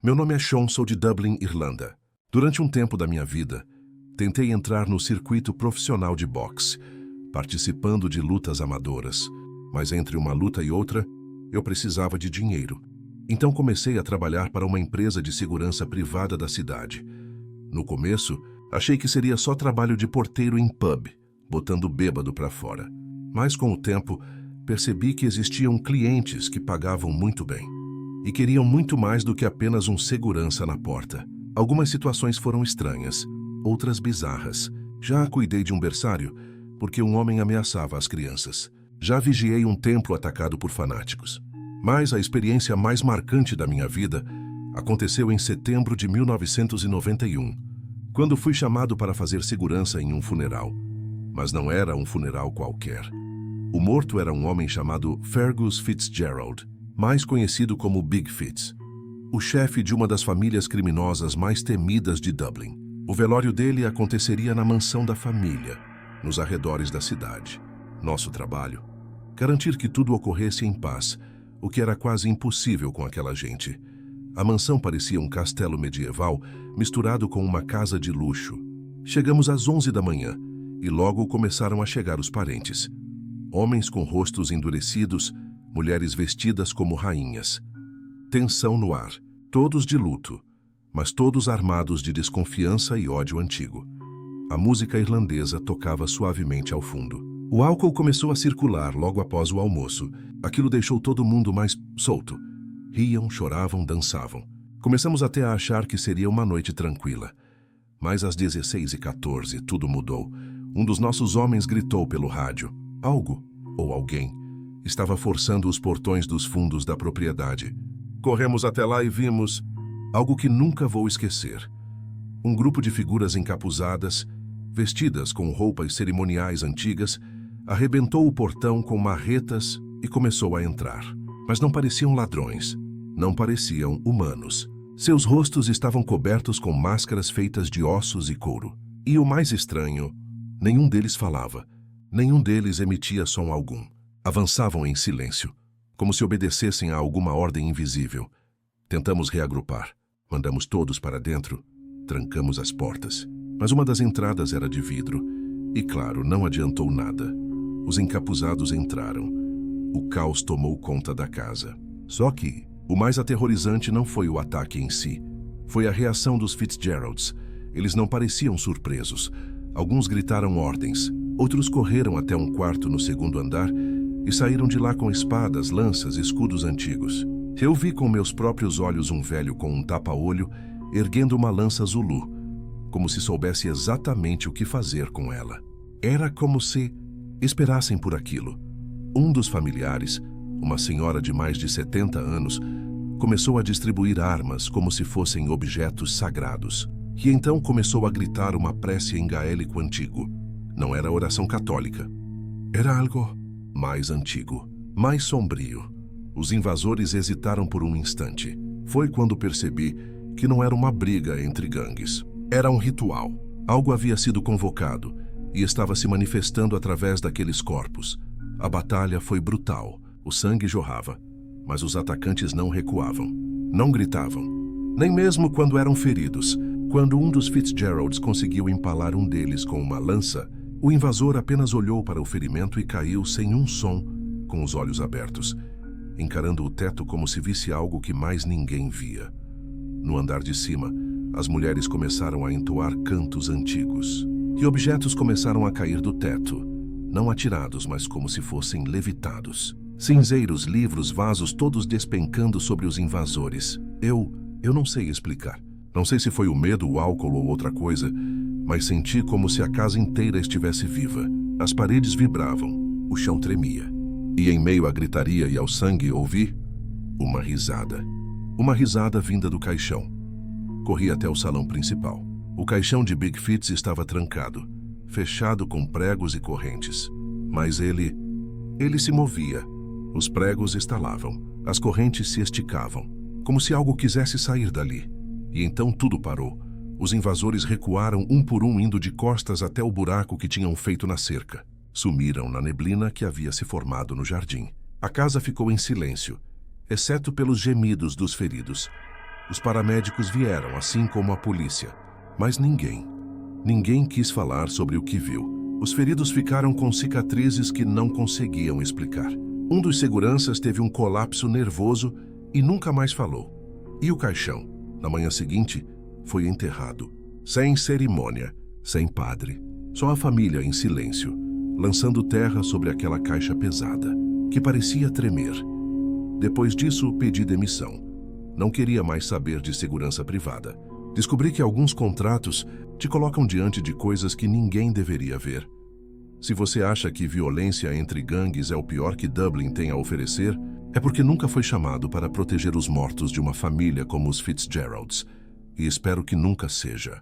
Meu nome é Sean, sou de Dublin, Irlanda. Durante um tempo da minha vida, tentei entrar no circuito profissional de boxe, participando de lutas amadoras. Mas entre uma luta e outra, eu precisava de dinheiro. Então comecei a trabalhar para uma empresa de segurança privada da cidade. No começo, achei que seria só trabalho de porteiro em pub, botando bêbado para fora. Mas com o tempo, percebi que existiam clientes que pagavam muito bem e queriam muito mais do que apenas um segurança na porta. Algumas situações foram estranhas, outras bizarras. Já cuidei de um berçário porque um homem ameaçava as crianças. Já vigiei um templo atacado por fanáticos. Mas a experiência mais marcante da minha vida aconteceu em setembro de 1991, quando fui chamado para fazer segurança em um funeral. Mas não era um funeral qualquer. O morto era um homem chamado Fergus Fitzgerald, mais conhecido como Big Fitz, o chefe de uma das famílias criminosas mais temidas de Dublin. O velório dele aconteceria na mansão da família, nos arredores da cidade. Nosso trabalho: garantir que tudo ocorresse em paz, o que era quase impossível com aquela gente. A mansão parecia um castelo medieval misturado com uma casa de luxo. Chegamos às 11 da manhã e logo começaram a chegar os parentes. Homens com rostos endurecidos, mulheres vestidas como rainhas. Tensão no ar, todos de luto, mas todos armados de desconfiança e ódio antigo. A música irlandesa tocava suavemente ao fundo. O álcool começou a circular logo após o almoço. Aquilo deixou todo mundo mais solto. Riam, choravam, dançavam. Começamos até a achar que seria uma noite tranquila. Mas às 16h14 tudo mudou. Um dos nossos homens gritou pelo rádio. Algo, ou alguém, estava forçando os portões dos fundos da propriedade. Corremos até lá e vimos algo que nunca vou esquecer. Um grupo de figuras encapuzadas, vestidas com roupas cerimoniais antigas, arrebentou o portão com marretas e começou a entrar. Mas não pareciam ladrões, não pareciam humanos. Seus rostos estavam cobertos com máscaras feitas de ossos e couro. E o mais estranho, nenhum deles falava, nenhum deles emitia som algum. Avançavam em silêncio, como se obedecessem a alguma ordem invisível. Tentamos reagrupar, mandamos todos para dentro, trancamos as portas. Mas uma das entradas era de vidro, e claro, não adiantou nada. Os encapuzados entraram. O caos tomou conta da casa. Só que o mais aterrorizante não foi o ataque em si. Foi a reação dos Fitzgeralds. Eles não pareciam surpresos. Alguns gritaram ordens. Outros correram até um quarto no segundo andar e saíram de lá com espadas, lanças, escudos antigos. Eu vi com meus próprios olhos um velho com um tapa-olho erguendo uma lança Zulu, como se soubesse exatamente o que fazer com ela. Era como se esperassem por aquilo. Um dos familiares, uma senhora de mais de 70 anos, começou a distribuir armas como se fossem objetos sagrados. E então começou a gritar uma prece em gaélico antigo. Não era oração católica. Era algo mais antigo, mais sombrio. Os invasores hesitaram por um instante. Foi quando percebi que não era uma briga entre gangues. Era um ritual. Algo havia sido convocado e estava se manifestando através daqueles corpos. A batalha foi brutal. O sangue jorrava, mas os atacantes não recuavam. Não gritavam, nem mesmo quando eram feridos. Quando um dos Fitzgeralds conseguiu empalar um deles com uma lança, o invasor apenas olhou para o ferimento e caiu sem um som, com os olhos abertos, encarando o teto como se visse algo que mais ninguém via. No andar de cima, as mulheres começaram a entoar cantos antigos, e objetos começaram a cair do teto, não atirados, mas como se fossem levitados. Cinzeiros, livros, vasos, todos despencando sobre os invasores. Eu não sei explicar. Não sei se foi o medo, o álcool ou outra coisa, mas senti como se a casa inteira estivesse viva. As paredes vibravam, o chão tremia. E em meio à gritaria e ao sangue ouvi uma risada. Uma risada vinda do caixão. Corri até o salão principal. O caixão de Big Fitz estava trancado, fechado com pregos e correntes. Mas ele se movia. Os pregos estalavam, as correntes se esticavam, como se algo quisesse sair dali. E então tudo parou. Os invasores recuaram um por um, indo de costas até o buraco que tinham feito na cerca. Sumiram na neblina que havia se formado no jardim. A casa ficou em silêncio, exceto pelos gemidos dos feridos. Os paramédicos vieram, assim como a polícia. Mas ninguém quis falar sobre o que viu. Os feridos ficaram com cicatrizes que não conseguiam explicar. Um dos seguranças teve um colapso nervoso e nunca mais falou. E o caixão, na manhã seguinte, foi enterrado. Sem cerimônia, sem padre. Só a família em silêncio, lançando terra sobre aquela caixa pesada, que parecia tremer. Depois disso, pedi demissão. Não queria mais saber de segurança privada. Descobri que alguns contratos te colocam diante de coisas que ninguém deveria ver. Se você acha que violência entre gangues é o pior que Dublin tem a oferecer, é porque nunca foi chamado para proteger os mortos de uma família como os Fitzgeralds. E espero que nunca seja.